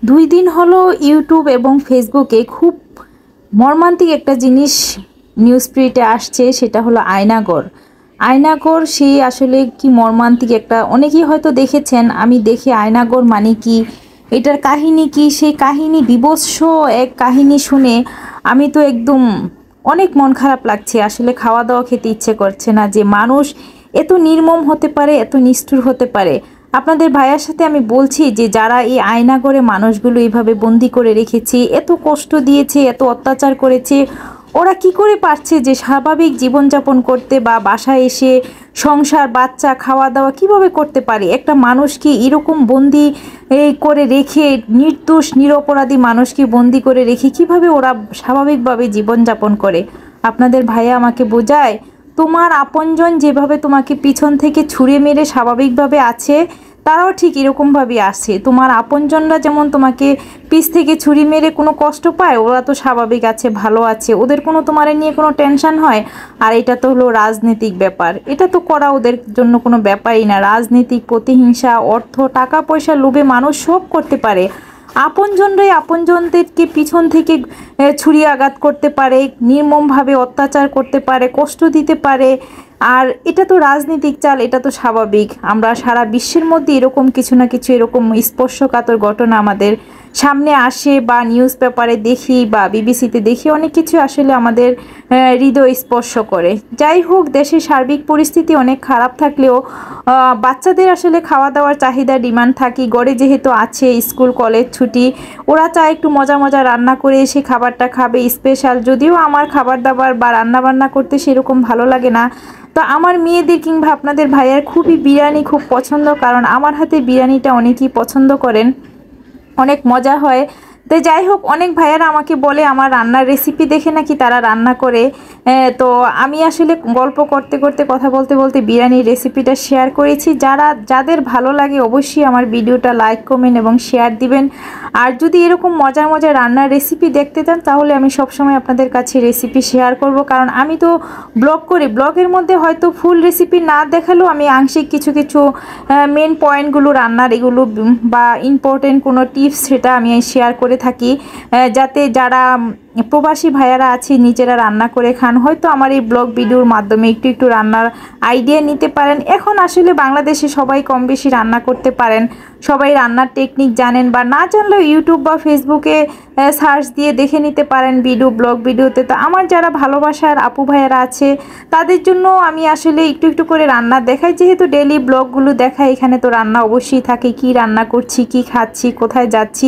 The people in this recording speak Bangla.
দুই দিন হলো ইউটিউব এবং ফেসবুকে খুব মর্মান্তিক একটা জিনিস নিউজ ফিডে আসছে, সেটা হলো আয়নাঘর। আয়নাঘর সেই আসলে কি মর্মান্তিক একটা, অনেকেই হয়তো দেখেছেন। আমি দেখি আয়নাঘর মানে কি, এটার কাহিনী কি, সেই কাহিনী বিভৎস এক কাহিনী শুনে আমি তো একদম অনেক মন খারাপ লাগছে। আসলে খাওয়া দাওয়া খেতে ইচ্ছে করছে না যে মানুষ এত নির্মম হতে পারে, এত নিষ্ঠুর হতে পারে। আপনাদের ভাইয়ার সাথে আমি বলছি যে যারা এই আয়নাঘরে মানুষগুলো এইভাবে বন্দি করে রেখেছে, এত কষ্ট দিয়েছে, এত অত্যাচার করেছে, ওরা কি করে পারছে যে স্বাভাবিক জীবনযাপন করতে, বা বাসায় এসে সংসার বাচ্চা খাওয়া দাওয়া কিভাবে করতে পারে? একটা মানুষকে এরকম বন্দি করে রেখে, নির্দোষ নিরপরাধী মানুষকে বন্দি করে রেখে কিভাবে ওরা স্বাভাবিকভাবে জীবনযাপন করে? আপনাদের ভাইয়া আমাকে বোঝায়, তোমার আপনজন যেভাবে তোমাকে পিছন থেকে ছুঁড়ে মেরে স্বাভাবিকভাবে আছে, তারাও ঠিক এরকমভাবে আছে। তোমার আপনজনরা যেমন তোমাকে পিছ থেকে ছুরি মেরে কোনো কষ্ট পায়, ওরা তো স্বাভাবিক আছে, ভালো আছে, ওদের কোনো তোমার নিয়ে কোনো টেনশন হয়। আর এটা তো হলো রাজনৈতিক ব্যাপার, এটা তো করা ওদের জন্য কোনো ব্যাপারই না। রাজনৈতিক প্রতিহিংসা, অর্থ, টাকা পয়সা লোভে মানুষ সব করতে পারে। আপনজনরাই আপনজনদেরকে পিছন থেকে ছুরি আঘাত করতে পারে, নির্মমভাবে অত্যাচার করতে পারে, কষ্ট দিতে পারে। আর এটা তো রাজনৈতিক চাল, এটা তো স্বাভাবিক। আমরা সারা বিশ্বের মধ্যে এরকম কিছু না কিছু এরকম স্পর্শকাতর ঘটনা আমাদের সামনে আসে, বা নিউজ পেপারে দেখি, বা বিবিসিতে দেখি, অনেক কিছু আসলে আমাদের হৃদয় স্পর্শ করে। যাই হোক, দেশের সার্বিক পরিস্থিতি অনেক খারাপ থাকলেও বাচ্চাদের আসলে খাওয়া দাওয়ার চাহিদা ডিমান্ড থাকি, গড়ে যেহেতু আছে, স্কুল কলেজ ছুটি, ওরা চায় একটু মজা মজা রান্না করে এসে খাবারটা খাবে স্পেশাল। যদিও আমার খাবার দাবার বা রান্না বান্না করতে সেরকম ভালো লাগে না, তো আমার মেয়েদের কিংবা আপনাদের ভাইয়ার খুবই বিরিয়ানি খুব পছন্দ, কারণ আমার হাতে বিরিয়ানিটা অনেকেই পছন্দ করেন, অনেক মজা হয়। তো যাই হোক, অনেক ভাইয়ারা আমাকে বলে আমার রান্নার রেসিপি দেখে নাকি তারা রান্না করে। তো আমি আসলে গল্প করতে করতে, কথা বলতে বলতে বিরিয়ানির রেসিপিটা শেয়ার করেছি। যাদের ভালো লাগে অবশ্যই আমার ভিডিওটা লাইক, কমেন্ট এবং শেয়ার দিবেন। আর যদি এরকম মজার মজার রান্নার রেসিপি দেখতে চান, তাহলে আমি সবসময় আপনাদের কাছে রেসিপি শেয়ার করব। কারণ আমি তো ব্লগ করি, ব্লগের মধ্যে হয়তো ফুল রেসিপি না দেখালেও আমি আংশিক কিছু কিছু মেন পয়েন্টগুলো রান্নার, এগুলো বা ইম্পর্টেন্ট কোনো টিপস, সেটা আমি শেয়ার করে থাকি, যাতে যারা প্রবাসী ভাইয়ারা আছে নিজেরা রান্না করে খান, হয়তো আমার এই ব্লগ ভিডিওর মাধ্যমে একটু একটু রান্নার আইডিয়া নিতে পারেন। এখন আসলে বাংলাদেশে সবাই কম বেশি রান্না করতে পারেন, সবাই রান্নার টেকনিক জানেন, বা না জানলেও ইউটিউব বা ফেসবুকে সার্চ দিয়ে দেখে নিতে পারেন ভিডিও, ব্লগ ভিডিওতে। তো আমার যারা ভালোবাসার আপু ভাইয়ারা আছে, তাদের জন্য আমি আসলে একটু একটু করে রান্না দেখাই, যেহেতু ডেইলি ব্লগগুলো দেখাই, এখানে তো রান্না অবশ্যই থাকে, কি রান্না করছি, কি খাচ্ছি, কোথায় যাচ্ছি।